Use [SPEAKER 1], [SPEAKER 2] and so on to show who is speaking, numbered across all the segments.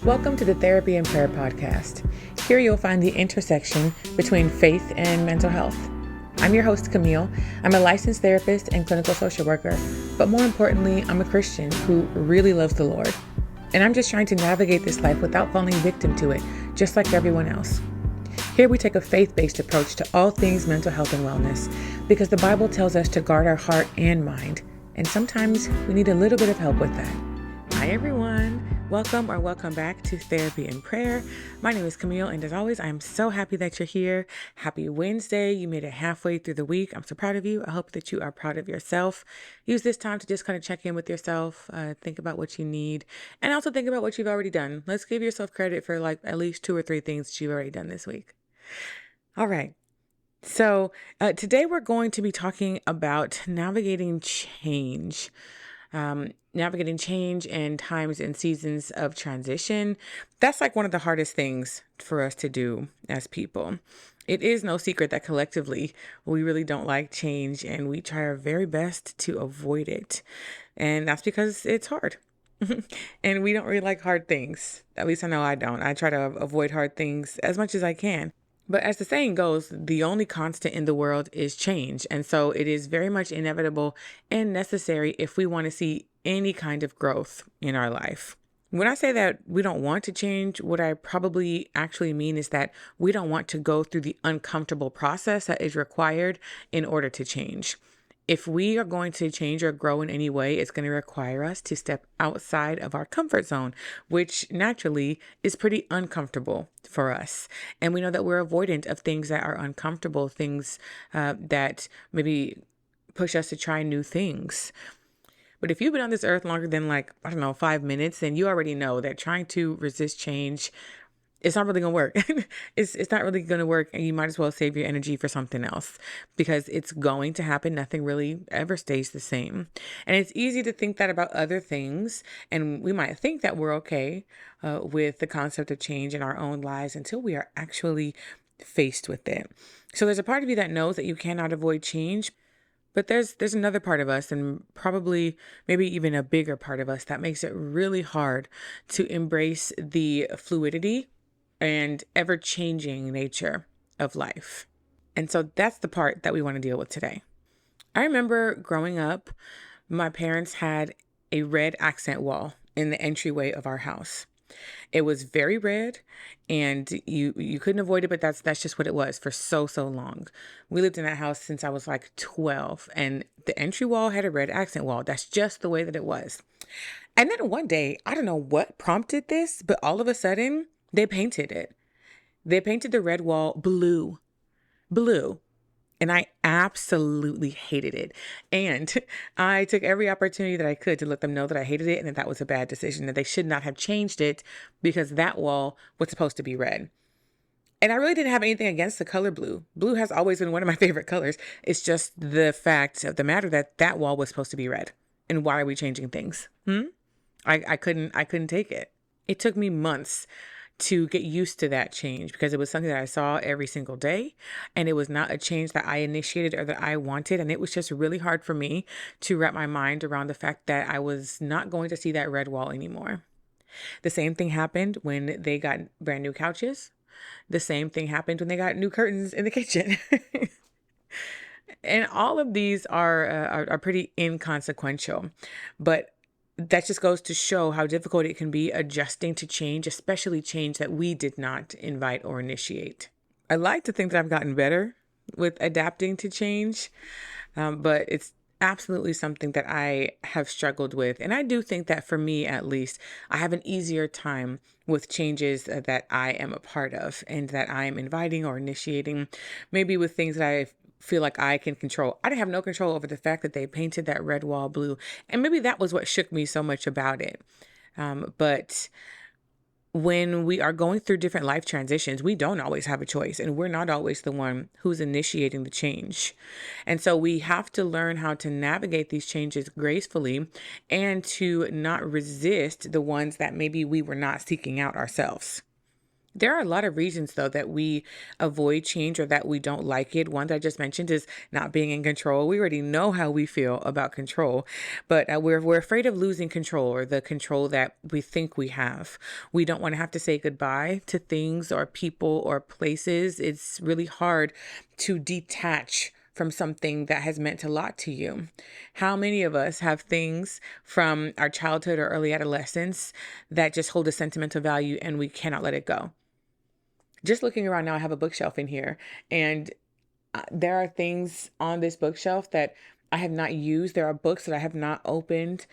[SPEAKER 1] Welcome to the Therapy and Prayer podcast. Here you'll find the intersection between faith and mental health. I'm your host, Camille. I'm a licensed therapist and clinical social worker, but more importantly, I'm a Christian who really loves the Lord. And I'm just trying to navigate this life without falling victim to it, just like everyone else. Here we take a faith-based approach to all things mental health and wellness, because the Bible tells us to guard our heart and mind, and sometimes we need a little bit of help with that. Hi everyone, welcome back to Therapy and Prayer. My name is Camille, and as always, I am so happy that you're here. Happy Wednesday. You made it halfway through the week. I'm so proud of you. I hope that you are proud of yourself. Use this time to just kind of check in with yourself, think about what you need, and also think about what you've already done. Let's give yourself credit for like at least 2 or 3 things that you've already done this week. All right. So today we're going to be talking about navigating change. Navigating change and times and seasons of transition. That's like one of the hardest things for us to do as people. It is no secret that collectively we really don't like change, and we try our very best to avoid it. And that's because it's hard. And we don't really like hard things. At least I know I don't. I try to avoid hard things as much as I can. But as the saying goes, the only constant in the world is change. And so it is very much inevitable and necessary if we want to see any kind of growth in our life. When I say that we don't want to change, what I probably actually mean is that we don't want to go through the uncomfortable process that is required in order to change. If we are going to change or grow in any way, it's going to require us to step outside of our comfort zone, which naturally is pretty uncomfortable for us. And we know that we're avoidant of things that are uncomfortable, things that maybe push us to try new things. But if you've been on this earth longer than 5 minutes, then you already know that trying to resist change, it's not really going to work. It's not really going to work, and you might as well save your energy for something else, because it's going to happen. Nothing really ever stays the same. And it's easy to think that about other things, and we might think that we're okay with the concept of change in our own lives until we are actually faced with it. So there's a part of you that knows that you cannot avoid change, but there's another part of us, and probably maybe even a bigger part of us, that makes it really hard to embrace the fluidity and ever-changing nature of life. And so that's the part that we want to deal with today. I remember growing up, my parents had a red accent wall in the entryway of our house. It was very red, and you couldn't avoid it, but that's just what it was for so long. We lived in that house since I was like 12, and the entry wall had a red accent wall. That's just the way that it was. And then one day, I don't know what prompted this, but all of a sudden, they painted it. They painted the red wall blue. And I absolutely hated it. And I took every opportunity that I could to let them know that I hated it and that was a bad decision, that they should not have changed it because that wall was supposed to be red. And I really didn't have anything against the color blue. Blue has always been one of my favorite colors. It's just the fact of the matter that that wall was supposed to be red. And why are we changing things? I couldn't take it. It took me months to get used to that change, because it was something that I saw every single day, and it was not a change that I initiated or that I wanted. And it was just really hard for me to wrap my mind around the fact that I was not going to see that red wall anymore. The same thing happened when they got brand new couches. The same thing happened when they got new curtains in the kitchen. And all of these are pretty inconsequential, but that just goes to show how difficult it can be adjusting to change, especially change that we did not invite or initiate. I like to think that I've gotten better with adapting to change, but it's absolutely something that I have struggled with. And I do think that for me, at least, I have an easier time with changes that I am a part of and that I am inviting or initiating, maybe with things that I feel like I can control. I didn't have no control over the fact that they painted that red wall blue. And maybe that was what shook me so much about it. But when we are going through different life transitions, we don't always have a choice, and we're not always the one who's initiating the change. And so we have to learn how to navigate these changes gracefully and to not resist the ones that maybe we were not seeking out ourselves. There are a lot of reasons, though, that we avoid change or that we don't like it. One that I just mentioned is not being in control. We already know how we feel about control, but we're afraid of losing control or the control that we think we have. We don't want to have to say goodbye to things or people or places. It's really hard to detach from something that has meant a lot to you. How many of us have things from our childhood or early adolescence that just hold a sentimental value and we cannot let it go? Just looking around now, I have a bookshelf in here, and there are things on this bookshelf that I have not used. There are books that I have not opened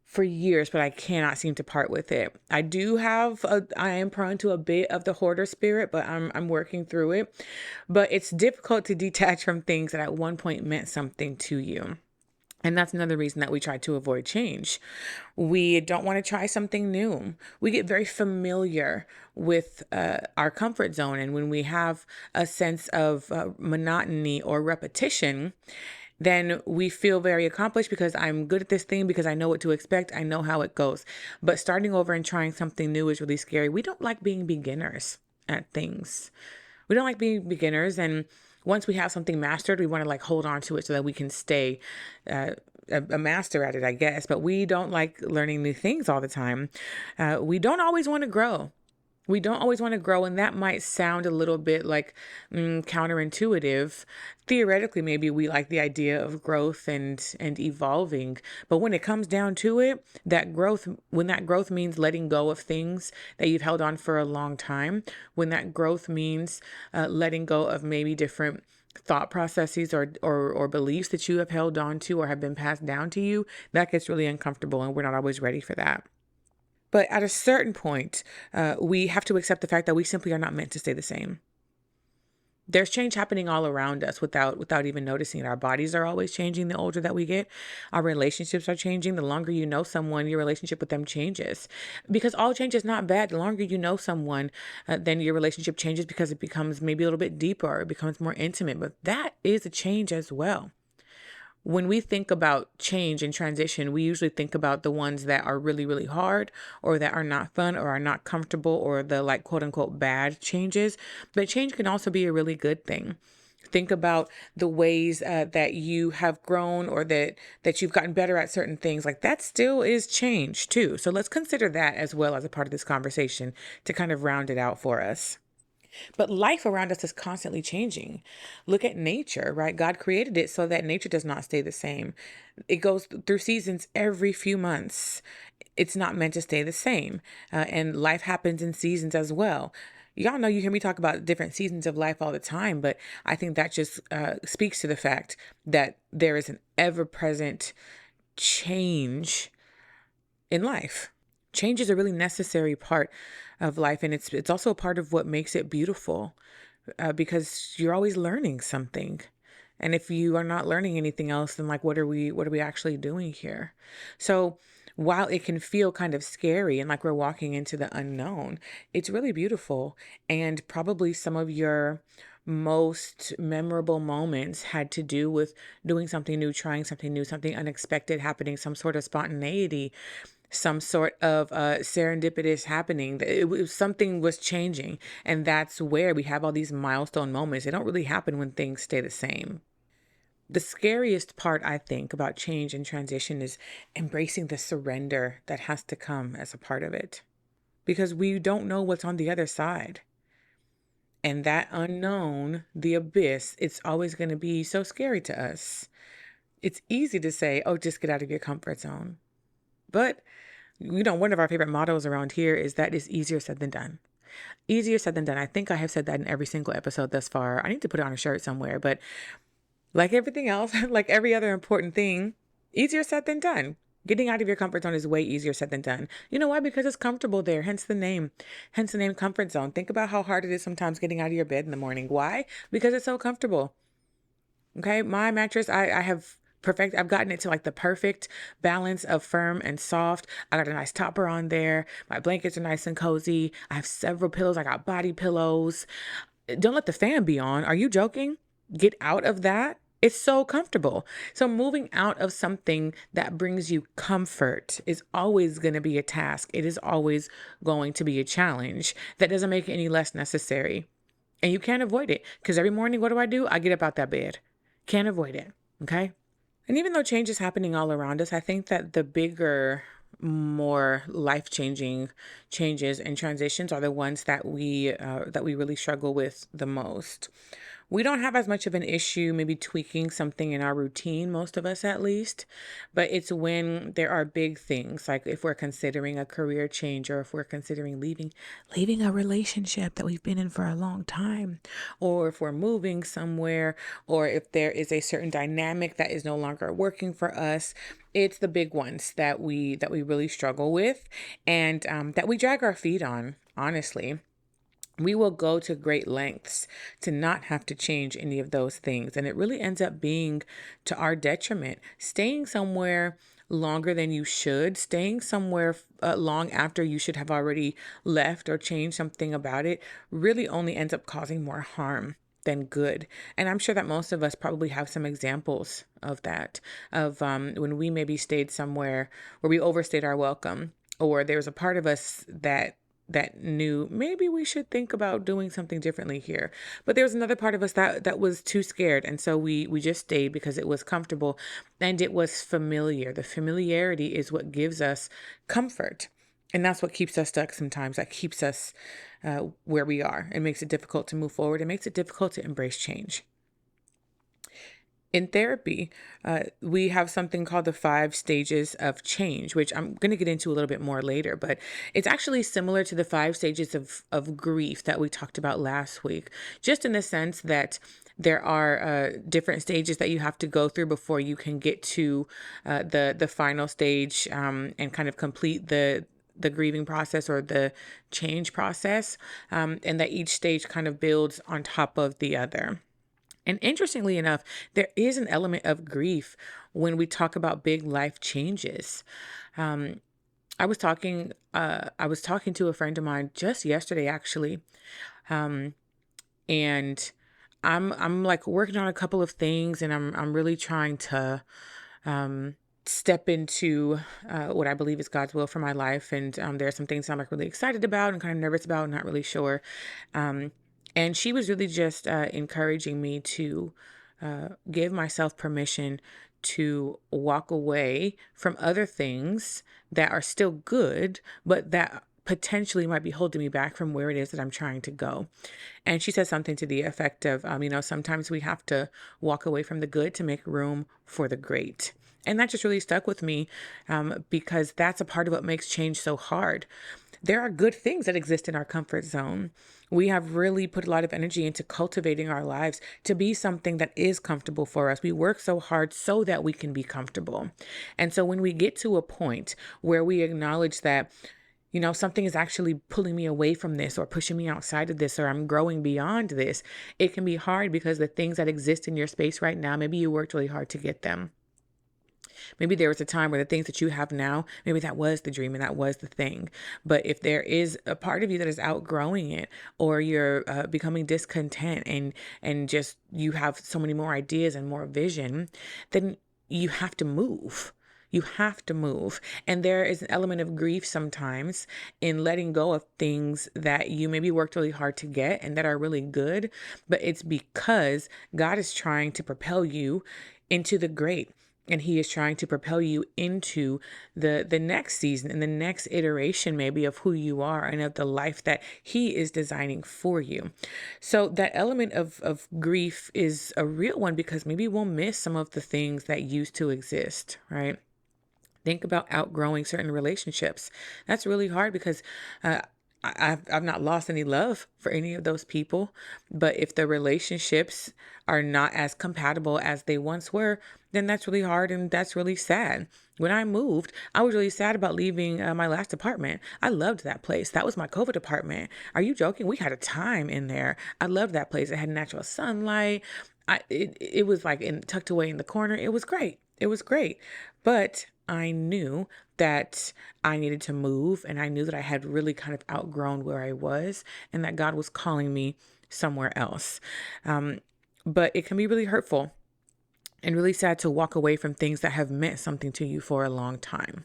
[SPEAKER 1] for years, but I cannot seem to part with it. I am prone to a bit of the hoarder spirit, but I'm working through it. But it's difficult to detach from things that at one point meant something to you. And that's another reason that we try to avoid change. We don't want to try something new. We get very familiar with our comfort zone. And when we have a sense of monotony or repetition, then we feel very accomplished because I'm good at this thing, because I know what to expect. I know how it goes. But starting over and trying something new is really scary. We don't like being beginners at things. We don't like being beginners. And once we have something mastered, we want to like hold on to it so that we can stay a master at it, I guess. But we don't like learning new things all the time. We don't always want to grow. We don't always want to grow, and that might sound a little bit like counterintuitive. Theoretically, maybe we like the idea of growth and evolving, but when it comes down to it, when that growth means letting go of things that you've held on for a long time, when that growth means letting go of maybe different thought processes or beliefs that you have held on to or have been passed down to you, that gets really uncomfortable, and we're not always ready for that. But at a certain point, we have to accept the fact that we simply are not meant to stay the same. There's change happening all around us without even noticing it. Our bodies are always changing the older that we get. Our relationships are changing. The longer you know someone, your relationship with them changes. Because all change is not bad. The longer you know someone, then your relationship changes because it becomes maybe a little bit deeper, or it becomes more intimate. But that is a change as well. When we think about change and transition, we usually think about the ones that are really, really hard or that are not fun or are not comfortable or the like quote unquote bad changes. But change can also be a really good thing. Think about the ways that you have grown or that you've gotten better at certain things. Like that still is change too. So let's consider that as well as a part of this conversation to kind of round it out for us. But life around us is constantly changing. Look at nature, right? God created it so that nature does not stay the same. It goes through seasons every few months. It's not meant to stay the same. And life happens in seasons as well. Y'all know you hear me talk about different seasons of life all the time, but I think that just speaks to the fact that there is an ever present change in life. Change is a really necessary part of life, and it's also a part of what makes it beautiful, because you're always learning something. And if you are not learning anything else, then like what are we actually doing here? So while it can feel kind of scary and like we're walking into the unknown, it's really beautiful. And probably some of your most memorable moments had to do with doing something new, trying something new, something unexpected happening, some sort of spontaneity, some sort of serendipitous happening. Something was changing. And that's where we have all these milestone moments. They don't really happen when things stay the same. The scariest part, I think, about change and transition is embracing the surrender that has to come as a part of it. Because we don't know what's on the other side. And that unknown, the abyss, it's always going to be so scary to us. It's easy to say, oh, just get out of your comfort zone. But one of our favorite mottos around here is that it's easier said than done. Easier said than done. I think I have said that in every single episode thus far. I need to put it on a shirt somewhere, but like everything else, like every other important thing, easier said than done. Getting out of your comfort zone is way easier said than done. You know why? Because it's comfortable there. Hence the name comfort zone. Think about how hard it is sometimes getting out of your bed in the morning. Why? Because it's so comfortable. Okay. My mattress, I've gotten it to like the perfect balance of firm and soft. I got a nice topper on there. My blankets are nice and cozy. I have several pillows. I got body pillows. Don't let the fan be on. Are you joking? Get out of that It's so comfortable. So moving out of something that brings you comfort is always going to be a task. It is always going to be a challenge. That doesn't make it any less necessary. And you can't avoid it because every morning, what do? I get up out that bed. Can't avoid it. Okay. And even though change is happening all around us, I think that the bigger, more life-changing changes and transitions are the ones that we really struggle with the most. We don't have as much of an issue maybe tweaking something in our routine, most of us at least, but it's when there are big things, like if we're considering a career change or if we're considering leaving a relationship that we've been in for a long time, or if we're moving somewhere, or if there is a certain dynamic that is no longer working for us. It's the big ones that we really struggle with, and that we drag our feet on, honestly. We will go to great lengths to not have to change any of those things. And it really ends up being to our detriment. Staying somewhere longer than you should, staying somewhere long after you should have already left or changed something about it, really only ends up causing more harm than good. And I'm sure that most of us probably have some examples of that, of when we maybe stayed somewhere where we overstayed our welcome, or there's a part of us that knew maybe we should think about doing something differently here. But there was another part of us that was too scared. And so we just stayed because it was comfortable and it was familiar. The familiarity is what gives us comfort. And that's what keeps us stuck sometimes. That keeps us where we are. It makes it difficult to move forward. It makes it difficult to embrace change. In therapy, we have something called the 5 stages of change, which I'm going to get into a little bit more later, but it's actually similar to the 5 stages of grief that we talked about last week, just in the sense that there are different stages that you have to go through before you can get to the final stage and kind of complete the grieving process or the change process, and that each stage kind of builds on top of the other. And interestingly enough, there is an element of grief when we talk about big life changes. Um, I was talking to a friend of mine just yesterday, actually, um, and I'm like working on a couple of things, and I'm really trying to um, step into what I believe is God's will for my life. And there are some things I'm like really excited about and kind of nervous about, not really sure. Um, and she was really just encouraging me to give myself permission to walk away from other things that are still good, but that potentially might be holding me back from where it is that I'm trying to go. And she said something to the effect of, sometimes we have to walk away from the good to make room for the great. And that just really stuck with me because that's a part of what makes change so hard. There are good things that exist in our comfort zone. We have really put a lot of energy into cultivating our lives to be something that is comfortable for us. We work so hard so that we can be comfortable. And so when we get to a point where we acknowledge that, something is actually pulling me away from this or pushing me outside of this, or I'm growing beyond this, it can be hard because the things that exist in your space right now, maybe you worked really hard to get them. Maybe there was a time where the things that you have now, maybe that was the dream and that was the thing. But if there is a part of you that is outgrowing it, or you're becoming discontent and just you have so many more ideas and more vision, then you have to move. You have to move. And there is an element of grief sometimes in letting go of things that you maybe worked really hard to get and that are really good, but it's because God is trying to propel you into the great. And he is trying to propel you into the next season and the next iteration, maybe, of who you are and of the life that he is designing for you. So that element of grief is a real one because maybe we'll miss some of the things that used to exist, right? Think about outgrowing certain relationships. That's really hard because I've not lost any love for any of those people. But if the relationships are not as compatible as they once were, then that's really hard and that's really sad. When I moved, I was really sad about leaving my last apartment. I loved that place. That was my COVID apartment. Are you joking? We had a time in there. I loved that place. It had natural sunlight. It was like tucked away in the corner. It was great. It was great. But I knew that I needed to move, and I knew that I had really kind of outgrown where I was and that God was calling me somewhere else. But it can be really hurtful and really sad to walk away from things that have meant something to you for a long time.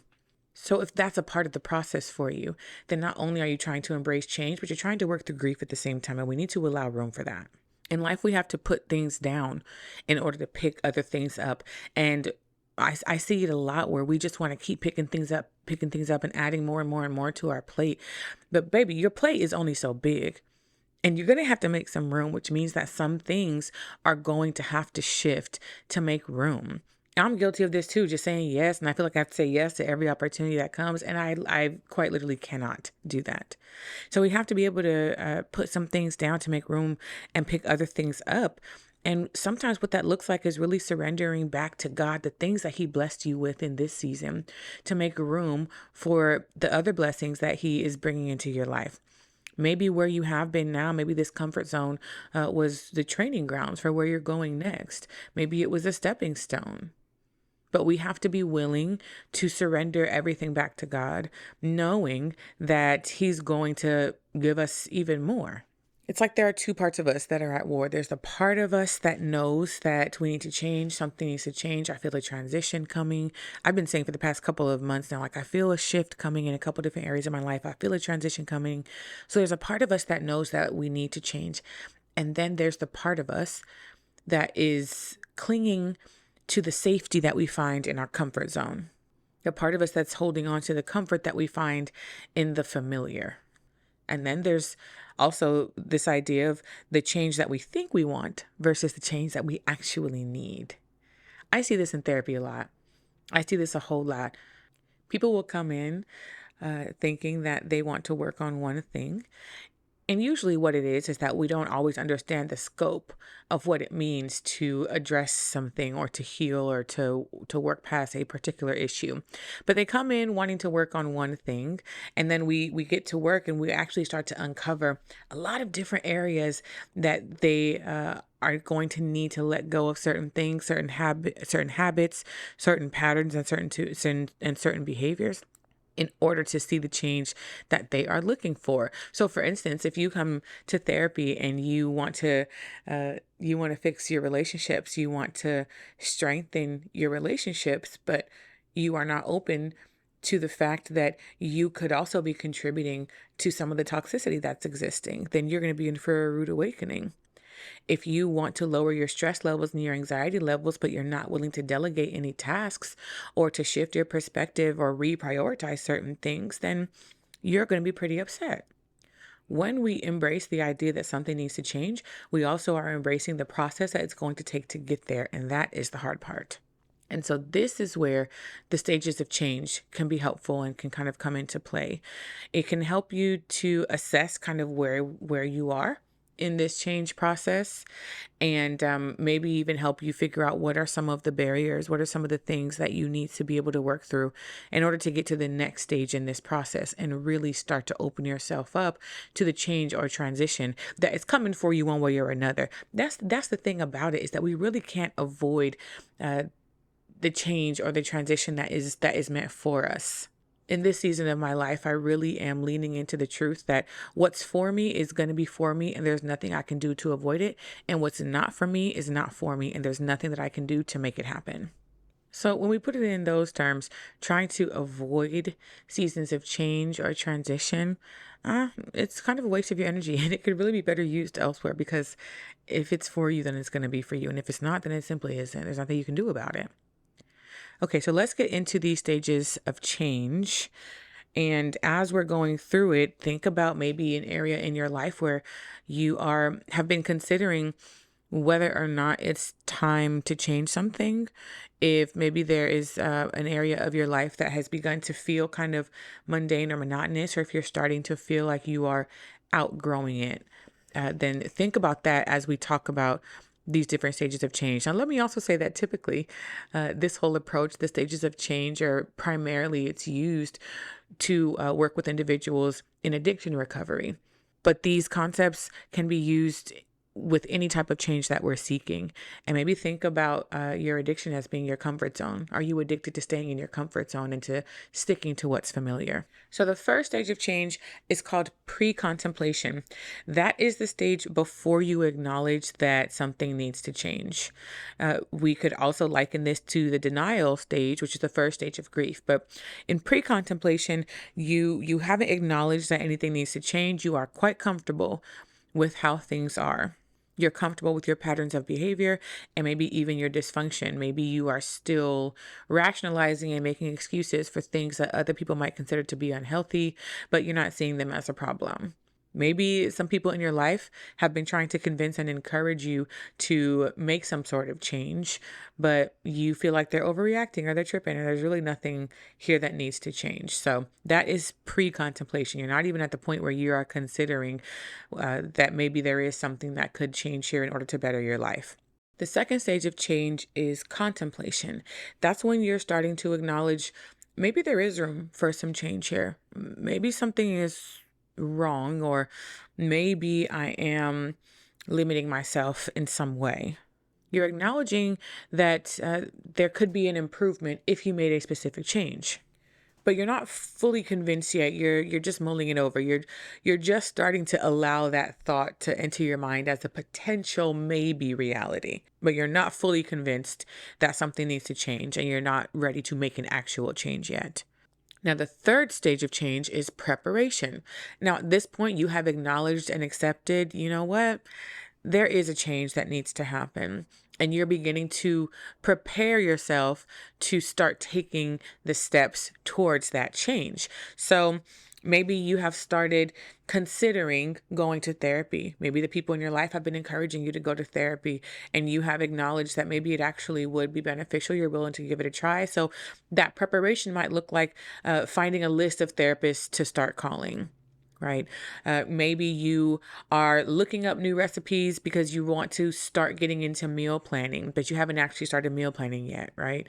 [SPEAKER 1] So if that's a part of the process for you, then not only are you trying to embrace change, but you're trying to work through grief at the same time. And we need to allow room for that. In life, we have to put things down in order to pick other things up. And I see it a lot where we just want to keep picking things up and adding more and more and more to our plate. But baby, your plate is only so big. And you're going to have to make some room, which means that some things are going to have to shift to make room. I'm guilty of this too, just saying yes. And I feel like I have to say yes to every opportunity that comes. And I quite literally cannot do that. So we have to be able to put some things down to make room and pick other things up. And sometimes what that looks like is really surrendering back to God the things that He blessed you with in this season to make room for the other blessings that He is bringing into your life. Maybe where you have been now, maybe this comfort zone was the training grounds for where you're going next. Maybe it was a stepping stone. But we have to be willing to surrender everything back to God, knowing that He's going to give us even more. It's like there are two parts of us that are at war. There's the part of us that knows that we need to change, something needs to change. I feel a transition coming. I've been saying for the past couple of months now, like I feel a shift coming in a couple different areas of my life. I feel a transition coming. So there's a part of us that knows that we need to change. And then there's the part of us that is clinging to the safety that we find in our comfort zone. The part of us that's holding on to the comfort that we find in the familiar. And then there's also this idea of the change that we think we want versus the change that we actually need. I see this in therapy a lot. I see this a whole lot. People will come in thinking that they want to work on one thing. And usually what it is that we don't always understand the scope of what it means to address something or to heal or to work past a particular issue. But they come in wanting to work on one thing, and then we get to work and we actually start to uncover a lot of different areas that they are going to need to let go of certain things, certain habits, certain patterns, and certain behaviors, in order to see the change that they are looking for. So for instance, if you come to therapy and you want to fix your relationships, you want to strengthen your relationships, but you are not open to the fact that you could also be contributing to some of the toxicity that's existing, then you're going to be in for a rude awakening. If you want to lower your stress levels and your anxiety levels, but you're not willing to delegate any tasks or to shift your perspective or reprioritize certain things, then you're going to be pretty upset. When we embrace the idea that something needs to change, we also are embracing the process that it's going to take to get there. And that is the hard part. And so this is where the stages of change can be helpful and can kind of come into play. It can help you to assess kind of where you are in this change process, and maybe even help you figure out what are some of the barriers, what are some of the things that you need to be able to work through in order to get to the next stage in this process and really start to open yourself up to the change or transition that is coming for you one way or another. That's the thing about it, is that we really can't avoid the change or the transition that is meant for us. In this season of my life, I really am leaning into the truth that what's for me is going to be for me, and there's nothing I can do to avoid it. And what's not for me is not for me, and there's nothing that I can do to make it happen. So when we put it in those terms, trying to avoid seasons of change or transition, it's kind of a waste of your energy, and it could really be better used elsewhere, because if it's for you, then it's going to be for you. And if it's not, then it simply isn't. There's nothing you can do about it. Okay, so let's get into these stages of change. And as we're going through it, think about maybe an area in your life where you have been considering whether or not it's time to change something. If maybe there is an area of your life that has begun to feel kind of mundane or monotonous, or if you're starting to feel like you are outgrowing it, then think about that as we talk about these different stages of change. Now, let me also say that typically this whole approach, the stages of change, it's used to work with individuals in addiction recovery. But these concepts can be used with any type of change that we're seeking. And maybe think about your addiction as being your comfort zone. Are you addicted to staying in your comfort zone and to sticking to what's familiar? So the first stage of change is called pre-contemplation. That is the stage before you acknowledge that something needs to change. We could also liken this to the denial stage, which is the first stage of grief. But in pre-contemplation, you haven't acknowledged that anything needs to change. You are quite comfortable with how things are. You're comfortable with your patterns of behavior and maybe even your dysfunction. Maybe you are still rationalizing and making excuses for things that other people might consider to be unhealthy, but you're not seeing them as a problem. Maybe some people in your life have been trying to convince and encourage you to make some sort of change, but you feel like they're overreacting or they're tripping, and there's really nothing here that needs to change. So that is pre-contemplation. You're not even at the point where you are considering that maybe there is something that could change here in order to better your life. The second stage of change is contemplation. That's when you're starting to acknowledge maybe there is room for some change here. Maybe something is wrong, or maybe I am limiting myself in some way. You're acknowledging that there could be an improvement if you made a specific change, but you're not fully convinced yet. You're just mulling it over. You're just starting to allow that thought to enter your mind as a potential maybe reality, but you're not fully convinced that something needs to change, and you're not ready to make an actual change yet. Now, the third stage of change is preparation. Now, at this point, you have acknowledged and accepted, you know what? There is a change that needs to happen. And you're beginning to prepare yourself to start taking the steps towards that change. So maybe you have started considering going to therapy. Maybe the people in your life have been encouraging you to go to therapy, and you have acknowledged that maybe it actually would be beneficial. You're willing to give it a try. So that preparation might look like finding a list of therapists to start calling. Right. Maybe you are looking up new recipes because you want to start getting into meal planning, but you haven't actually started meal planning yet. Right.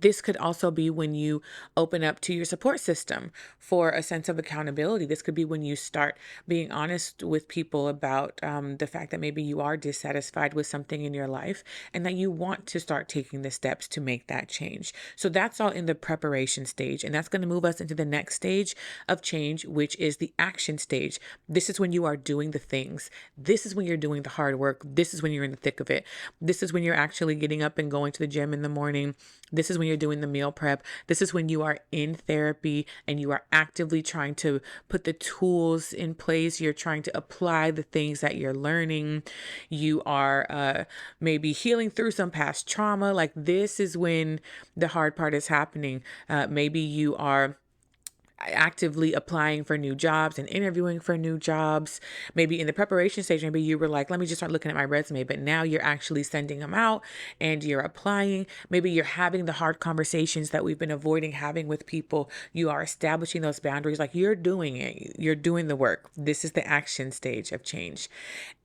[SPEAKER 1] This could also be when you open up to your support system for a sense of accountability. This could be when you start being honest with people about the fact that maybe you are dissatisfied with something in your life and that you want to start taking the steps to make that change. So that's all in the preparation stage. And that's going to move us into the next stage of change, which is the action stage. This is when you are doing the things. This is when you're doing the hard work. This is when you're in the thick of it. This is when you're actually getting up and going to the gym in the morning. This is when you're doing the meal prep. This is when you are in therapy and you are actively trying to put the tools in place. You're trying to apply the things that you're learning. You are maybe healing through some past trauma. Like, this is when the hard part is happening. Maybe you are actively applying for new jobs and interviewing for new jobs. Maybe in the preparation stage, maybe you were like, let me just start looking at my resume, but now you're actually sending them out and you're applying. Maybe you're having the hard conversations that we've been avoiding having with people. You are establishing those boundaries, like you're doing it. You're doing the work. This is the action stage of change.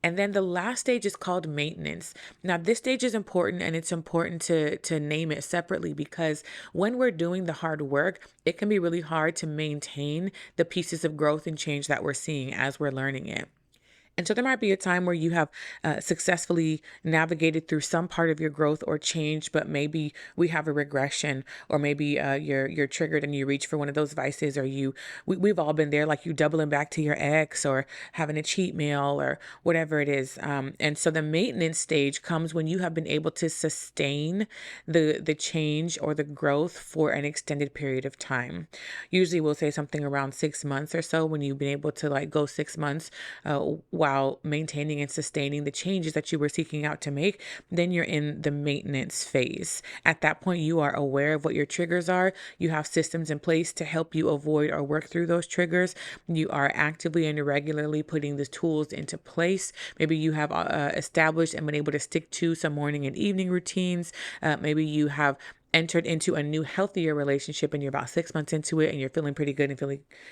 [SPEAKER 1] And then the last stage is called maintenance. Now, this stage is important, and it's important to name it separately, because when we're doing the hard work, it can be really hard to maintain the pieces of growth and change that we're seeing as we're learning it. And so there might be a time where you have successfully navigated through some part of your growth or change, but maybe we have a regression, or maybe you're triggered and you reach for one of those vices, or we've all been there, like you doubling back to your ex or having a cheat meal or whatever it is. And so the maintenance stage comes when you have been able to sustain the change or the growth for an extended period of time. Usually we'll say something around 6 months or so, when you've been able to like go 6 months while maintaining and sustaining the changes that you were seeking out to make. Then you're in the maintenance phase. At that point, you are aware of what your triggers are. You have systems in place to help you avoid or work through those triggers. You are actively and regularly putting the tools into place. Maybe you have established and been able to stick to some morning and evening routines. Maybe you have entered into a new, healthier relationship and you're about 6 months into it and you're feeling pretty good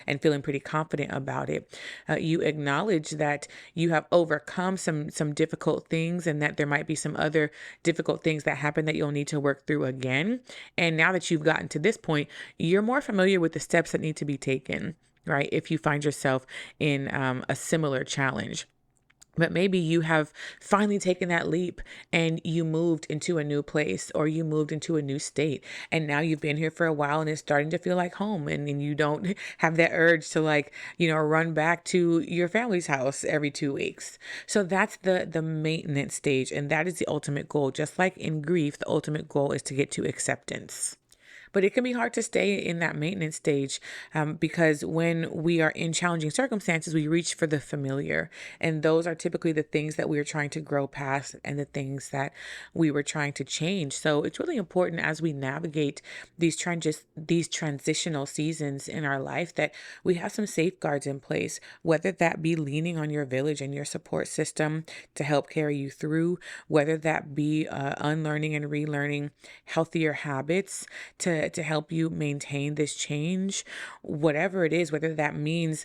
[SPEAKER 1] and feeling pretty confident about it. You acknowledge that you have overcome some difficult things, and that there might be some other difficult things that happen that you'll need to work through again. And now that you've gotten to this point, you're more familiar with the steps that need to be taken, right? If you find yourself in a similar challenge. But maybe you have finally taken that leap and you moved into a new place or you moved into a new state. And now you've been here for a while and it's starting to feel like home. And you don't have that urge to run back to your family's house every 2 weeks. So that's the maintenance stage. And that is the ultimate goal. Just like in grief, the ultimate goal is to get to acceptance. But it can be hard to stay in that maintenance stage because when we are in challenging circumstances, we reach for the familiar. And those are typically the things that we are trying to grow past and the things that we were trying to change. So it's really important as we navigate these transitional seasons in our life that we have some safeguards in place, whether that be leaning on your village and your support system to help carry you through, whether that be unlearning and relearning healthier habits to help you maintain this change, whatever it is, whether that means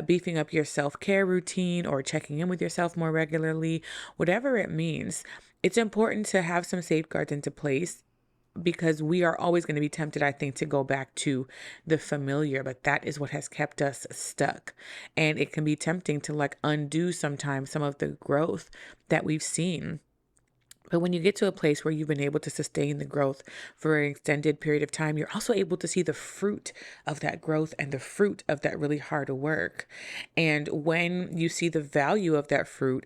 [SPEAKER 1] beefing up your self-care routine or checking in with yourself more regularly, whatever it means, it's important to have some safeguards into place because we are always going to be tempted, I think, to go back to the familiar, but that is what has kept us stuck. And it can be tempting to undo sometimes some of the growth that we've seen. But when you get to a place where you've been able to sustain the growth for an extended period of time, you're also able to see the fruit of that growth and the fruit of that really hard work. And when you see the value of that fruit,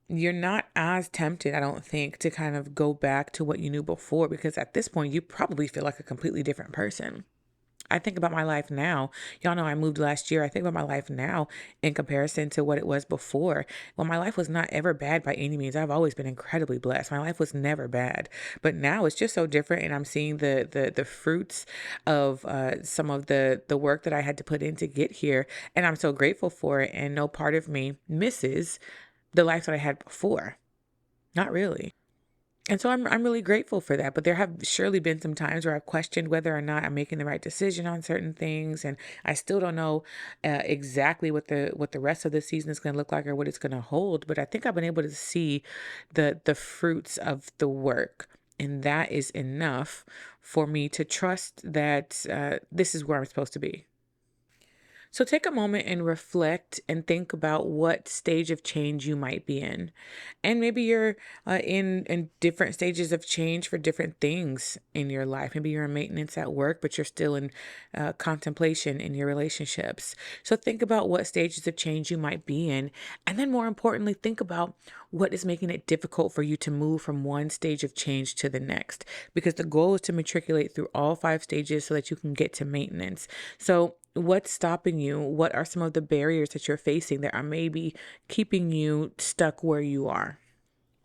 [SPEAKER 1] you're not as tempted, I don't think, to kind of go back to what you knew before, because at this point, you probably feel like a completely different person. I think about my life now. Y'all know I moved last year. I think about my life now in comparison to what it was before. Well, my life was not ever bad by any means. I've always been incredibly blessed. My life was never bad. But now it's just so different, and I'm seeing the fruits of some of the work that I had to put in to get here, and I'm so grateful for it. And no part of me misses the life that I had before. Not really. And so I'm really grateful for that. But there have surely been some times where I've questioned whether or not I'm making the right decision on certain things, and I still don't know exactly what the rest of the season is going to look like or what it's going to hold. But I think I've been able to see the fruits of the work, and that is enough for me to trust that this is where I'm supposed to be. So take a moment and reflect and think about what stage of change you might be in. And maybe you're in different stages of change for different things in your life. Maybe you're in maintenance at work, but you're still in contemplation in your relationships. So think about what stages of change you might be in. And then more importantly, think about what is making it difficult for you to move from one stage of change to the next. Because the goal is to matriculate through all 5 stages so that you can get to maintenance. So what's stopping you? What are some of the barriers that you're facing that are maybe keeping you stuck where you are?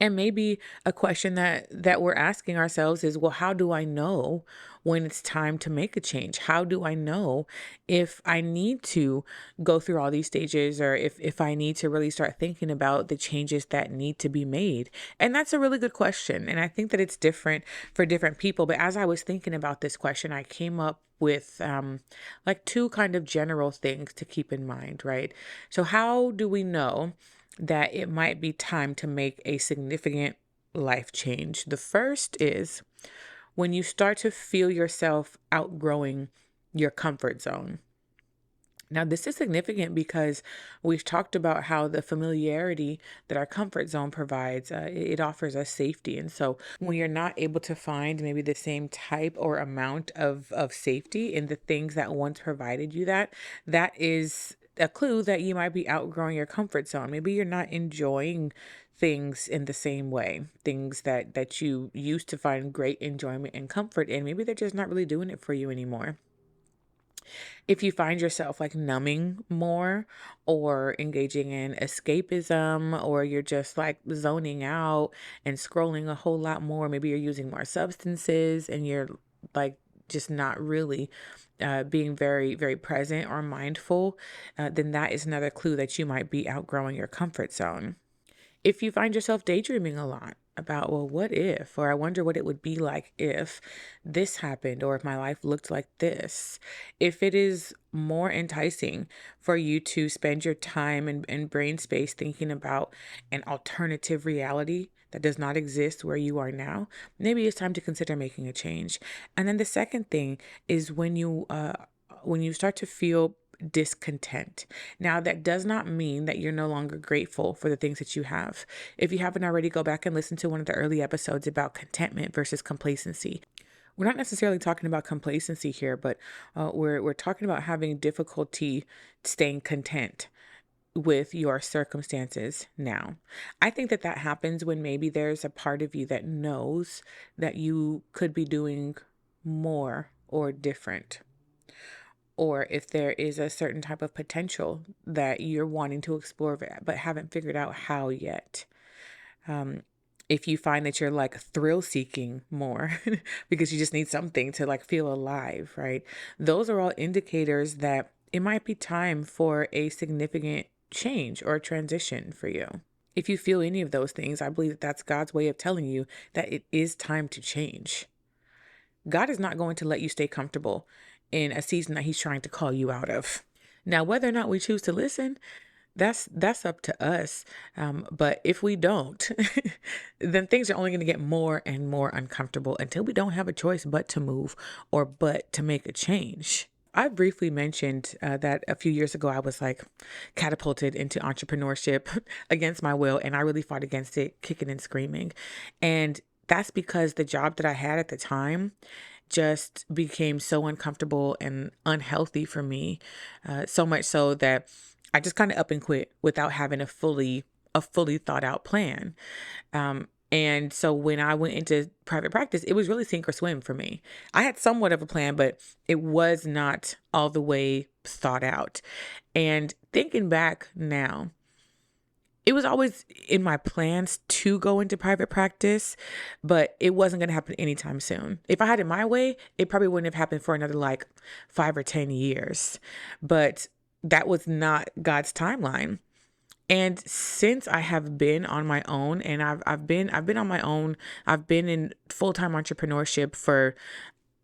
[SPEAKER 1] And maybe a question that we're asking ourselves is, well, how do I know when it's time to make a change? How do I know if I need to go through all these stages, or if I need to really start thinking about the changes that need to be made? And that's a really good question. And I think that it's different for different people. But as I was thinking about this question, I came up with two kind of general things to keep in mind, right? So how do we know that it might be time to make a significant life change? The first is when you start to feel yourself outgrowing your comfort zone. Now, this is significant because we've talked about how the familiarity that our comfort zone provides, it offers us safety. And so when you're not able to find maybe the same type or amount of safety in the things that once provided you, that is a clue that you might be outgrowing your comfort zone. Maybe you're not enjoying things in the same way, things that you used to find great enjoyment and comfort in. Maybe they're just not really doing it for you anymore. If you find yourself numbing more or engaging in escapism, or you're just zoning out and scrolling a whole lot more, maybe you're using more substances and you're just not really being very, very present or mindful, then that is another clue that you might be outgrowing your comfort zone. If you find yourself daydreaming a lot about, well, what if, or I wonder what it would be like if this happened, or if my life looked like this, if it is more enticing for you to spend your time and brain space thinking about an alternative reality that does not exist where you are now, maybe it's time to consider making a change. And then the second thing is when you start to feel discontent. Now, that does not mean that you're no longer grateful for the things that you have. If you haven't already, go back and listen to one of the early episodes about contentment versus complacency. We're not necessarily talking about complacency here, but we're talking about having difficulty staying content with your circumstances now. I think that that happens when maybe there's a part of you that knows that you could be doing more or different, or if there is a certain type of potential that you're wanting to explore but haven't figured out how yet. If you find that you're like thrill seeking more because you just need something to like feel alive, right? Those are all indicators that it might be time for a significant change or transition for you. If you feel any of those things, I believe that that's God's way of telling you that it is time to change. God is not going to let you stay comfortable in a season that he's trying to call you out of. Now, whether or not we choose to listen, that's up to us. But if we don't, then things are only going to get more and more uncomfortable until we don't have a choice but to move or but to make a change. I briefly mentioned that a few years ago, I was like catapulted into entrepreneurship against my will, and I really fought against it, kicking and screaming. And that's because the job that I had at the time just became so uncomfortable and unhealthy for me, so much so that I just kind of up and quit without having a fully thought out plan. And so when I went into private practice, it was really sink or swim for me. I had somewhat of a plan, but it was not all the way thought out. And thinking back now, it was always in my plans to go into private practice, but it wasn't going to happen anytime soon. If I had it my way, it probably wouldn't have happened for another like 5 or 10 years. But that was not God's timeline. And since I have been on my own, and I've been on my own, I've been in full-time entrepreneurship for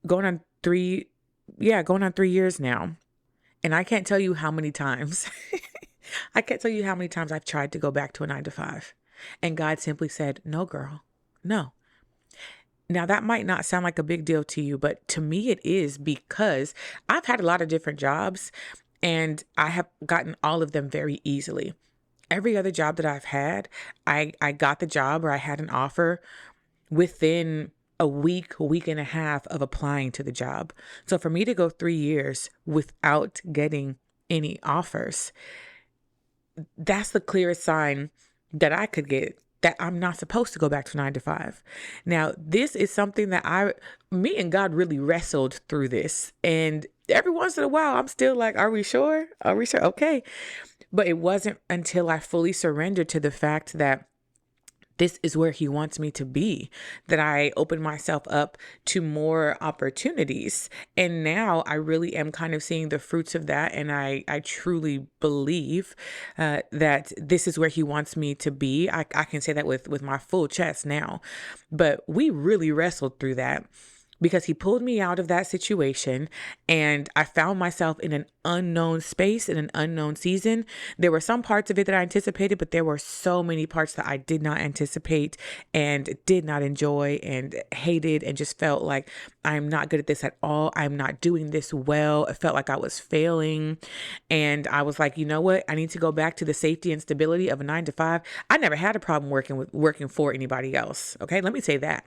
[SPEAKER 1] going on 3 years now. And I can't tell you how many times I've tried to go back to a 9 to 5. And God simply said, "No, girl, no." Now, that might not sound like a big deal to you, but to me it is, because I've had a lot of different jobs and I have gotten all of them very easily. Every other job that I've had, I got the job, or I had an offer within a week and a half of applying to the job. So for me to go 3 years without getting any offers, that's the clearest sign that I could get that I'm not supposed to go back to 9 to 5. Now, this is something that me and God really wrestled through this. And every once in a while, I'm still like, are we sure? Are we sure? Okay. But it wasn't until I fully surrendered to the fact that this is where he wants me to be that I opened myself up to more opportunities. And now I really am kind of seeing the fruits of that. And I truly believe that this is where he wants me to be. I can say that with my full chest now. But we really wrestled through that, because he pulled me out of that situation and I found myself in an unknown space, in an unknown season. There were some parts of it that I anticipated, but there were so many parts that I did not anticipate and did not enjoy and hated, and just felt like I'm not good at this at all. I'm not doing this well. It felt like I was failing. And I was like, you know what? I need to go back to the safety and stability of a 9 to 5. I never had a problem working for anybody else. Okay. Let me say that.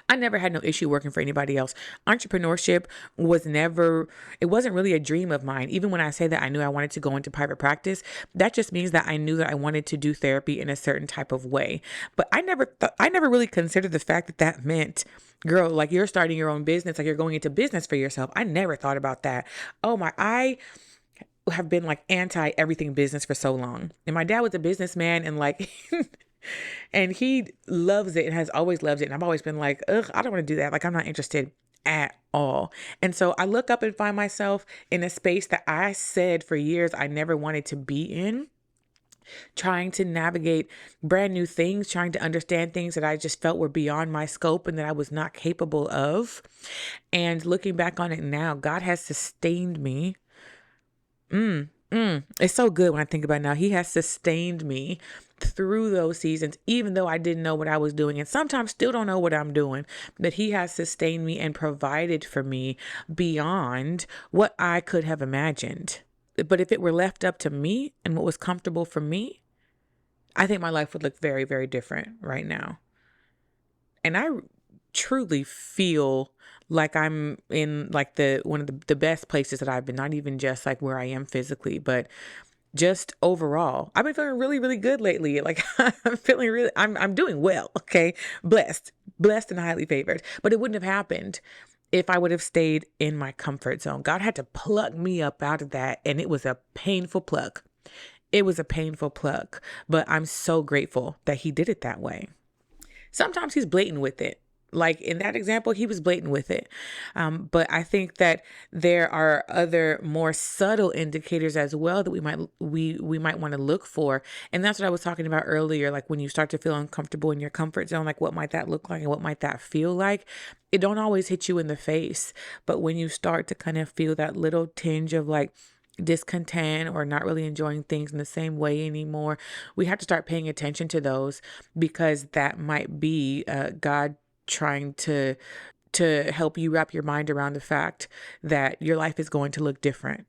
[SPEAKER 1] I never had no issue working for anybody else. Entrepreneurship it wasn't really a dream of mine. Even when I say that I knew I wanted to go into private practice, that just means that I knew that I wanted to do therapy in a certain type of way. But I never really considered the fact that that meant, girl, like you're starting your own business, like you're going into business for yourself. I never thought about that. I have been like anti everything business for so long. And my dad was a businessman, and like, and he loves it and has always loved it. And I've always been like, ugh, I don't want to do that. Like, I'm not interested at all. And so I look up and find myself in a space that I said for years I never wanted to be in, trying to navigate brand new things, trying to understand things that I just felt were beyond my scope and that I was not capable of. And looking back on it now, God has sustained me. It's so good when I think about it now. He has sustained me through those seasons, even though I didn't know what I was doing and sometimes still don't know what I'm doing, that he has sustained me and provided for me beyond what I could have imagined. But if it were left up to me and what was comfortable for me, I think my life would look very, very different right now. And I truly feel like I'm in like one of the best places that I've been, not even just like where I am physically, but just overall. I've been feeling really, really good lately. Like I'm doing well. Okay. Blessed and highly favored, but it wouldn't have happened if I would have stayed in my comfort zone. God had to pluck me up out of that. And it was a painful pluck. It was a painful pluck, but I'm so grateful that he did it that way. Sometimes he's blatant with it. Like in that example, he was blatant with it. But I think that there are other more subtle indicators as well that we might want to look for. And that's what I was talking about earlier. Like when you start to feel uncomfortable in your comfort zone, like what might that look like and what might that feel like? It don't always hit you in the face. But when you start to kind of feel that little tinge of like discontent or not really enjoying things in the same way anymore, we have to start paying attention to those, because that might be God trying to help you wrap your mind around the fact that your life is going to look different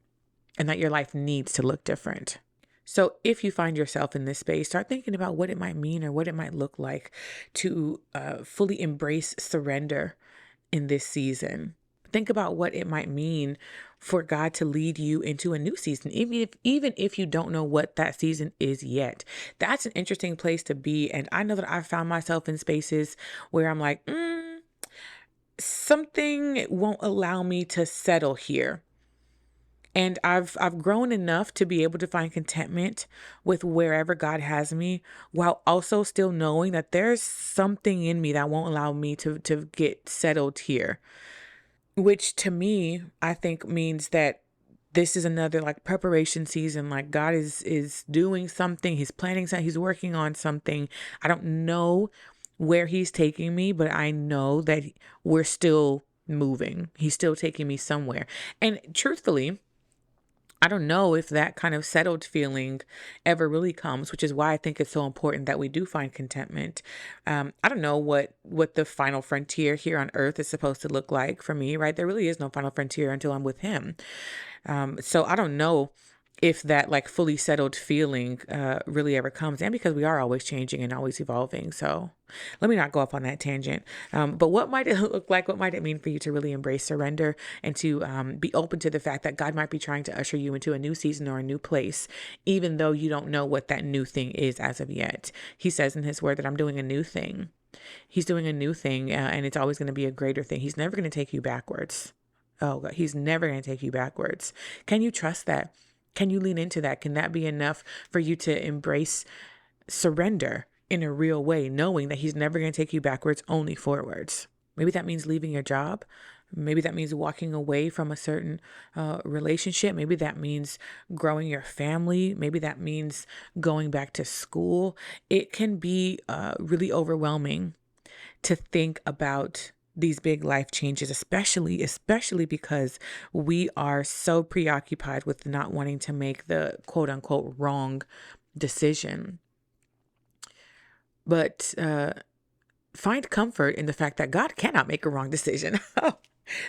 [SPEAKER 1] and that your life needs to look different. So if you find yourself in this space, start thinking about what it might mean or what it might look like to fully embrace surrender in this season. Think about what it might mean for God to lead you into a new season, even if you don't know what that season is yet. That's an interesting place to be. And I know that I've found myself in spaces where I'm like, something won't allow me to settle here. And I've grown enough to be able to find contentment with wherever God has me, while also still knowing that there's something in me that won't allow me to get settled here. Which to me, I think means that this is another like preparation season. Like God is doing something. He's planning something. He's working on something. I don't know where he's taking me, but I know that we're still moving. He's still taking me somewhere. And truthfully, I don't know if that kind of settled feeling ever really comes, which is why I think it's so important that we do find contentment. I don't know what the final frontier here on earth is supposed to look like for me, right? There really is no final frontier until I'm with him. So I don't know if that like fully settled feeling really ever comes, and because we are always changing and always evolving. So let me not go off on that tangent. But what might it look like? What might it mean for you to really embrace surrender and to be open to the fact that God might be trying to usher you into a new season or a new place, even though you don't know what that new thing is as of yet? He says in his word that I'm doing a new thing. He's doing a new thing, and it's always going to be a greater thing. He's never going to take you backwards. Oh God, he's never going to take you backwards. Can you trust that? Can you lean into that? Can that be enough for you to embrace surrender in a real way, knowing that he's never going to take you backwards, only forwards? Maybe that means leaving your job. Maybe that means walking away from a certain relationship. Maybe that means growing your family. Maybe that means going back to school. It can be really overwhelming to think about these big life changes, especially because we are so preoccupied with not wanting to make the quote unquote wrong decision. But find comfort in the fact that God cannot make a wrong decision.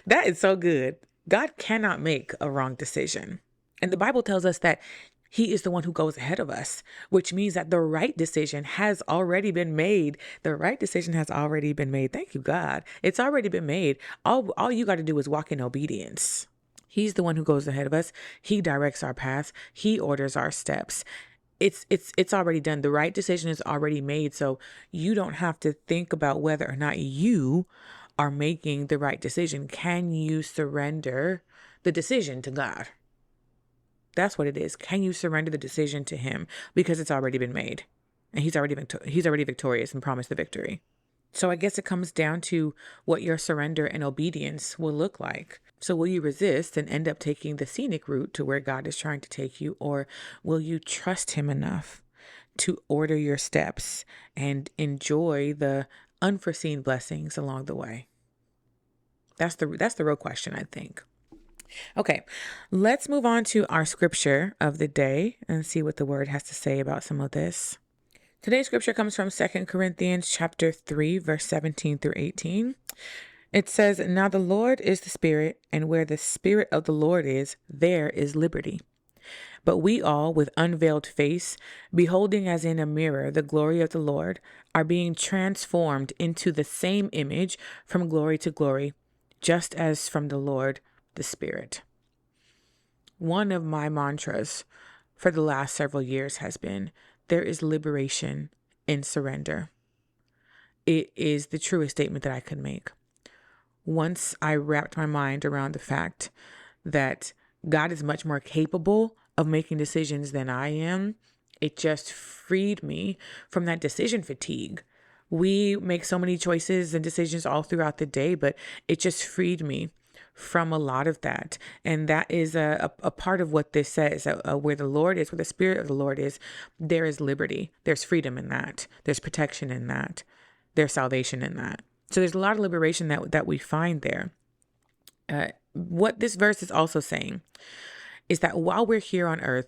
[SPEAKER 1] That is so good. God cannot make a wrong decision. And the Bible tells us that he is the one who goes ahead of us, which means that the right decision has already been made. The right decision has already been made. Thank you, God. It's already been made. All you got to do is walk in obedience. He's the one who goes ahead of us. He directs our paths. He orders our steps. It's already done. The right decision is already made. So you don't have to think about whether or not you are making the right decision. Can you surrender the decision to God? That's what it is. Can you surrender the decision to him? Because it's already been made, and he's already victorious and promised the victory. So I guess it comes down to what your surrender and obedience will look like. So will you resist and end up taking the scenic route to where God is trying to take you, or will you trust him enough to order your steps and enjoy the unforeseen blessings along the way? That's the real question, I think. Okay, let's move on to our scripture of the day and see what the word has to say about some of this. Today's scripture comes from 2 Corinthians chapter 3, verse 17 through 18. It says, "Now the Lord is the Spirit, and where the Spirit of the Lord is, there is liberty. But we all, with unveiled face, beholding as in a mirror the glory of the Lord, are being transformed into the same image from glory to glory, just as from the Lord, the Spirit." One of my mantras for the last several years has been, there is liberation in surrender. It is the truest statement that I could make. Once I wrapped my mind around the fact that God is much more capable of making decisions than I am, it just freed me from that decision fatigue. We make so many choices and decisions all throughout the day, but it just freed me from a lot of that. And that is a part of what this says, where the Lord is, where the Spirit of the Lord is, there is liberty. There's freedom in that. There's protection in that. There's salvation in that. So there's a lot of liberation that we find there. What this verse is also saying is that while we're here on earth,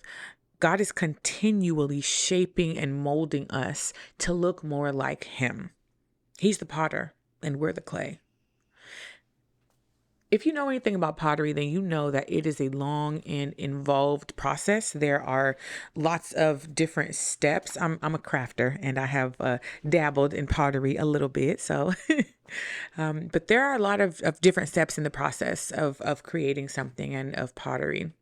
[SPEAKER 1] God is continually shaping and molding us to look more like Him. He's the potter and we're the clay. If you know anything about pottery, then you know that it is a long and involved process. There are lots of different steps. I'm a crafter and I have dabbled in pottery a little bit. So, but there are a lot of different steps in the process of creating something and of pottery.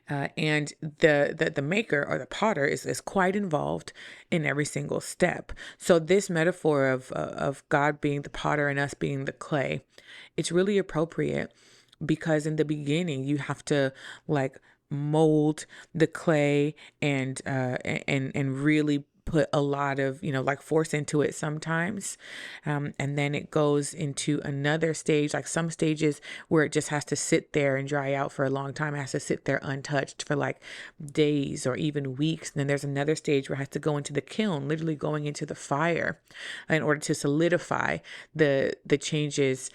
[SPEAKER 1] And the maker or the potter is quite involved in every single step. So this metaphor of God being the potter and us being the clay, it's really appropriate because in the beginning you have to like mold the clay and really put a lot of, like force into it sometimes. And then it goes into another stage, like some stages where it just has to sit there and dry out for a long time. It has to sit there untouched for like days or even weeks. And then there's another stage where it has to go into the kiln, literally going into the fire in order to solidify the changes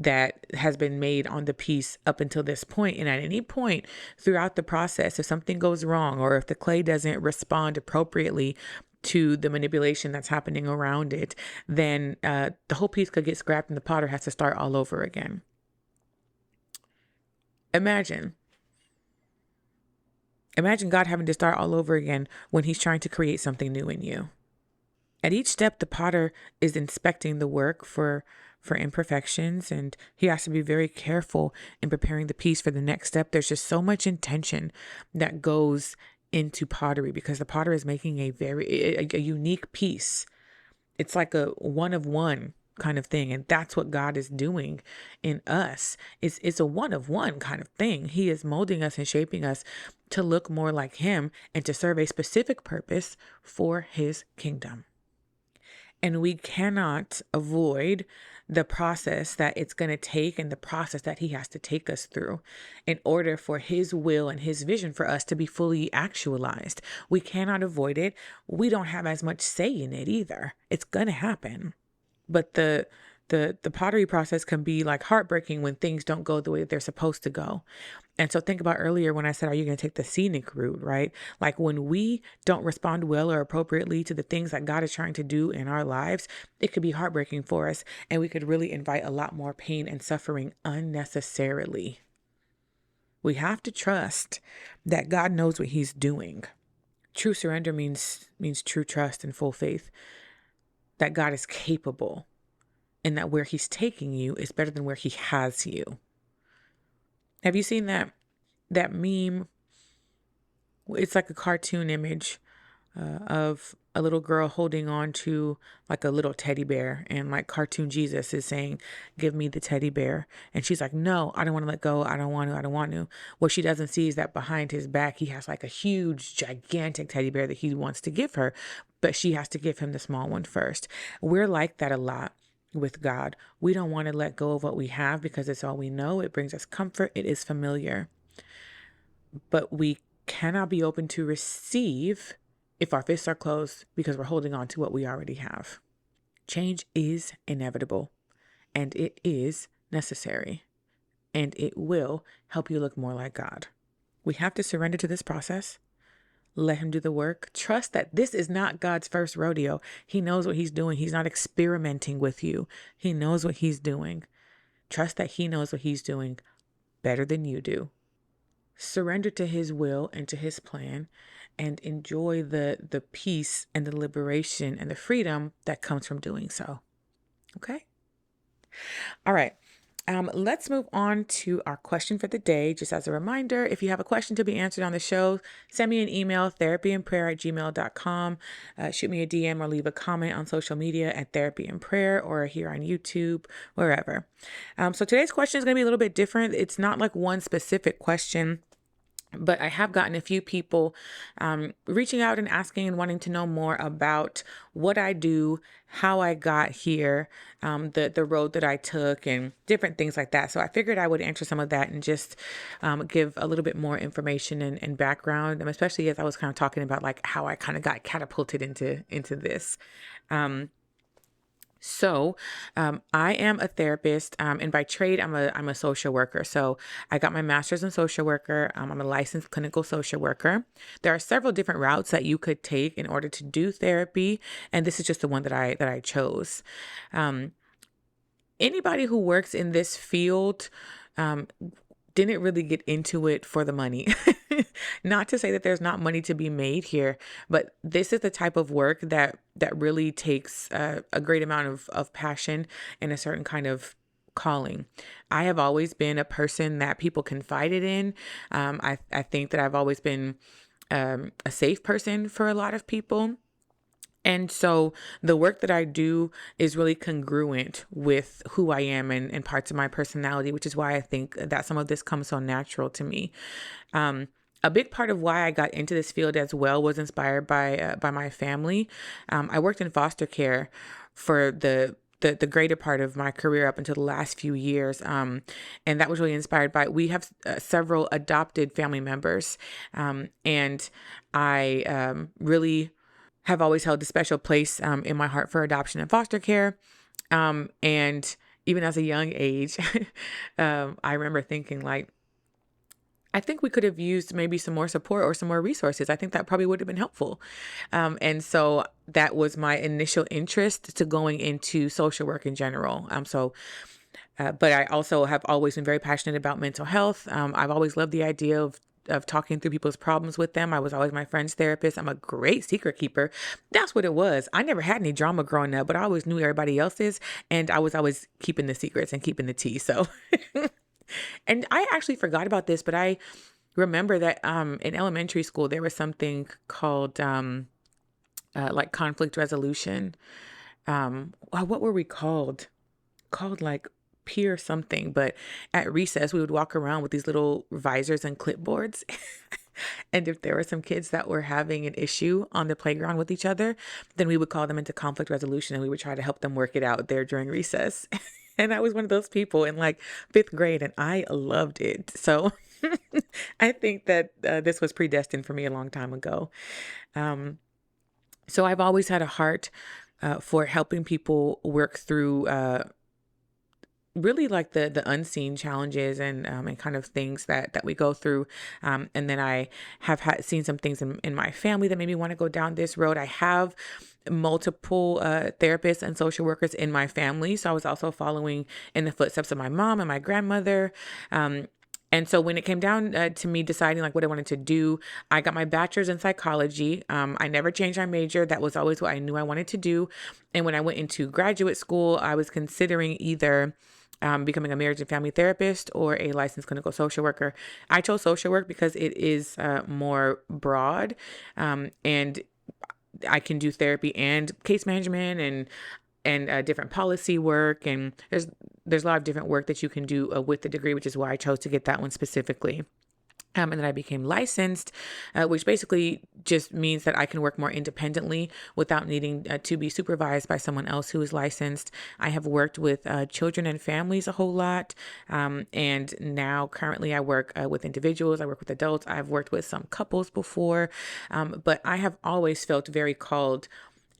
[SPEAKER 1] that has been made on the piece up until this point. And at any point throughout the process, if something goes wrong or if the clay doesn't respond appropriately to the manipulation that's happening around it, then the whole piece could get scrapped and the potter has to start all over again. Imagine God having to start all over again when He's trying to create something new in you. At each step, the potter is inspecting the work for imperfections, and he has to be very careful in preparing the piece for the next step. There's just so much intention that goes into pottery because the potter is making a unique piece. It's like a one of one kind of thing, and that's what God is doing in us. It's a one of one kind of thing. He is molding us and shaping us to look more like Him and to serve a specific purpose for His kingdom. And we cannot avoid the process that it's going to take and the process that He has to take us through in order for His will and His vision for us to be fully actualized. We cannot avoid it. We don't have as much say in it either. It's going to happen. But the pottery process can be like heartbreaking when things don't go the way they're supposed to go. And so think about earlier when I said, are you going to take the scenic route, right? Like when we don't respond well or appropriately to the things that God is trying to do in our lives, it could be heartbreaking for us. And we could really invite a lot more pain and suffering unnecessarily. We have to trust that God knows what He's doing. True surrender means true trust and full faith that God is capable and that where He's taking you is better than where He has you. Have you seen that meme? It's like a cartoon image of a little girl holding on to like a little teddy bear, and like cartoon Jesus is saying, "Give me the teddy bear." And she's like, "No, I don't want to let go. I don't want to. What she doesn't see is that behind his back, he has like a huge, gigantic teddy bear that he wants to give her, but she has to give him the small one first. We're like that a lot with God. We don't want to let go of what we have because it's all we know. It brings us comfort. It is familiar. But we cannot be open to receive if our fists are closed because we're holding on to what we already have. Change is inevitable and it is necessary, and it will help you look more like God. We have to surrender to this process, Let him do the work. Trust that this is not God's first rodeo. He knows what he's doing. He's not experimenting with you. He knows what he's doing. Trust that he knows what he's doing better than you do. Surrender to his will and to his plan, and enjoy the peace and the liberation and the freedom that comes from doing so. Okay? All right. Let's move on to our question for the day. Just as a reminder, if you have a question to be answered on the show, send me an email, therapyandprayer@gmail.com. Shoot me a DM or leave a comment on social media at Therapy and Prayer, or here on YouTube, wherever. So today's question is going to be a little bit different. It's not like one specific question, but I have gotten a few people reaching out and asking and wanting to know more about what I do, how I got here, the road that I took, and different things like that. So I figured I would answer some of that and just give a little bit more information and background, and especially as I was kind of talking about like how I kind of got catapulted into this. So, I am a therapist, and by trade, I'm a social worker. So I got my master's in social worker. I'm a licensed clinical social worker. There are several different routes that you could take in order to do therapy, and this is just the one that I chose. Anybody who works in this field, didn't really get into it for the money. Not to say that there's not money to be made here, but this is the type of work that really takes a great amount of passion and a certain kind of calling. I have always been a person that people confided in. I think that I've always been a safe person for a lot of people. And so the work that I do is really congruent with who I am and parts of my personality, which is why I think that some of this comes so natural to me. A big part of why I got into this field as well was inspired by my family. I worked in foster care for the greater part of my career up until the last few years. And that was really inspired by, we have several adopted family members. And I really have always held a special place in my heart for adoption and foster care. And even as a young age, I remember thinking like, I think we could have used maybe some more support or some more resources. I think that probably would have been helpful. And so that was my initial interest to going into social work in general. But I also have always been very passionate about mental health. I've always loved the idea of talking through people's problems with them. I was always my friend's therapist. I'm a great secret keeper. That's what it was. I never had any drama growing up, but I always knew everybody else's, and I was always keeping the secrets and keeping the tea. So, and I actually forgot about this, but I remember that in elementary school, there was something called like conflict resolution. What were we called? Called like peer something, but at recess we would walk around with these little visors and clipboards. And if there were some kids that were having an issue on the playground with each other, then we would call them into conflict resolution and we would try to help them work it out there during recess. And I was one of those people in like 5th grade, and I loved it. So I think that this was predestined for me a long time ago. So I've always had a heart for helping people work through really like the unseen challenges and kind of things that we go through. And then I have seen some things in my family that made me want to go down this road. I have multiple therapists and social workers in my family. So I was also following in the footsteps of my mom and my grandmother. And so when it came down to me deciding like what I wanted to do, I got my bachelor's in psychology. I never changed my major. That was always what I knew I wanted to do. And when I went into graduate school, I was considering either becoming a marriage and family therapist or a licensed clinical social worker. I chose social work because it is more broad, and I can do therapy and case management and different policy work, and there's a lot of different work that you can do with the degree, which is why I chose to get that one specifically. And then I became licensed, which basically just means that I can work more independently without needing to be supervised by someone else who is licensed. I have worked with children and families a whole lot. And now currently I work with individuals. I work with adults. I've worked with some couples before. But I have always felt very called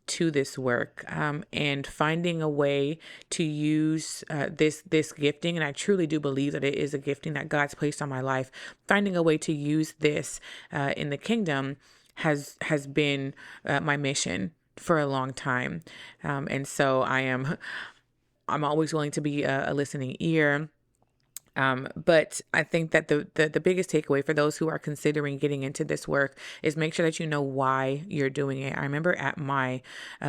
[SPEAKER 1] to this work, and finding a way to use this gifting, and I truly do believe that it is a gifting that God's placed on my life. Finding a way to use this in the kingdom has been my mission for a long time. And so I'm always willing to be a listening ear. But I think that the biggest takeaway for those who are considering getting into this work is make sure that you know why you're doing it. I remember at my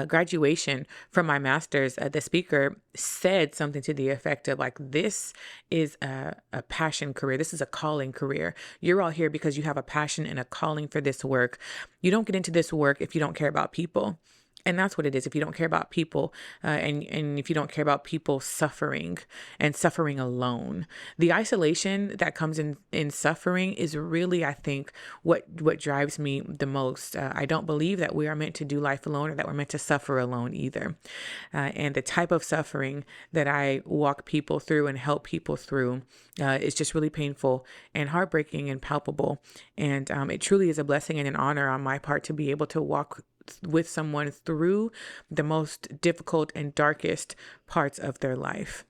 [SPEAKER 1] graduation from my master's, the speaker said something to the effect of like, this is a passion career. This is a calling career. You're all here because you have a passion and a calling for this work. You don't get into this work if you don't care about people. And that's what it is. If you don't care about people, and if you don't care about people suffering and suffering alone, the isolation that comes in suffering is really, I think, what drives me the most. I don't believe that we are meant to do life alone or that we're meant to suffer alone either. And the type of suffering that I walk people through and help people through is just really painful and heartbreaking and palpable. And it truly is a blessing and an honor on my part to be able to walk with someone through the most difficult and darkest parts of their life.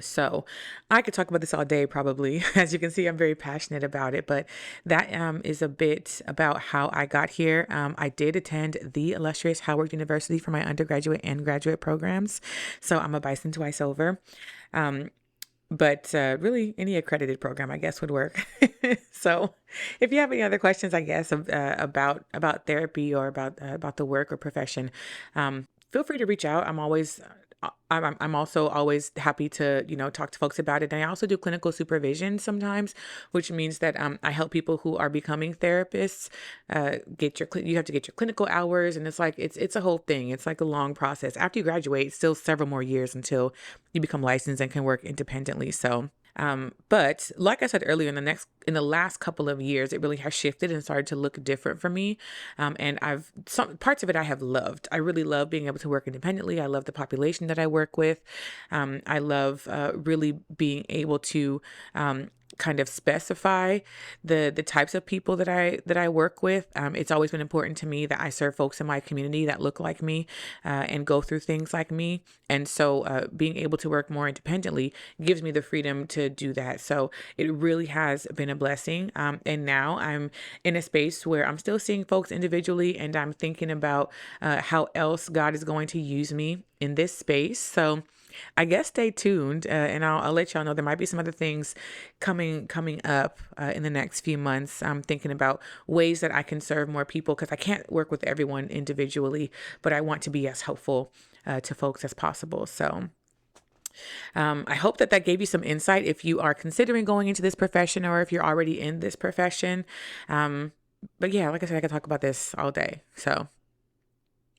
[SPEAKER 1] So I could talk about this all day, probably. As you can see, I'm very passionate about it, but that is a bit about how I got here. I did attend the illustrious Howard University for my undergraduate and graduate programs. So I'm a Bison twice over. But really, any accredited program, I guess, would work. So if you have any other questions, I guess, about therapy or about the work or profession, feel free to reach out. I'm also always happy to, talk to folks about it. And I also do clinical supervision sometimes, which means that I help people who are becoming therapists you have to get your clinical hours. And it's a whole thing. It's like a long process. After you graduate, it's still several more years until you become licensed and can work independently. So but like I said earlier, in the last couple of years, it really has shifted and started to look different for me. And some parts of it I have loved. I really love being able to work independently. I love the population that I work with. I love really being able to kind of specify the types of people that I work with. It's always been important to me that I serve folks in my community that look like me and go through things like me. And so being able to work more independently gives me the freedom to do that. So it really has been a blessing. And now I'm in a space where I'm still seeing folks individually, and I'm thinking about how else God is going to use me in this space. So I guess stay tuned, and I'll let y'all know there might be some other things coming up in the next few months. I'm thinking about ways that I can serve more people because I can't work with everyone individually, but I want to be as helpful to folks as possible. So I hope that gave you some insight if you are considering going into this profession or if you're already in this profession. But yeah, like I said, I could talk about this all day. So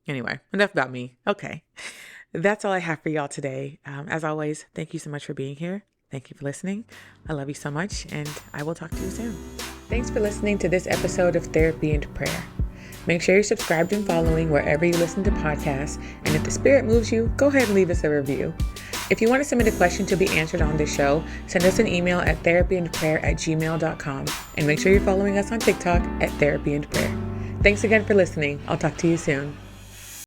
[SPEAKER 1] anyway, enough about me. Okay. That's all I have for y'all today. As always, thank you so much for being here. Thank you for listening. I love you so much, and I will talk to you soon. Thanks for listening to this episode of Therapy and Prayer. Make sure you're subscribed and following wherever you listen to podcasts, and if the Spirit moves you, go ahead and leave us a review. If you want to submit a question to be answered on this show, send us an email at therapyandprayer@gmail.com, and make sure you're following us on TikTok at Therapy and Prayer. Thanks again for listening. I'll talk to you soon.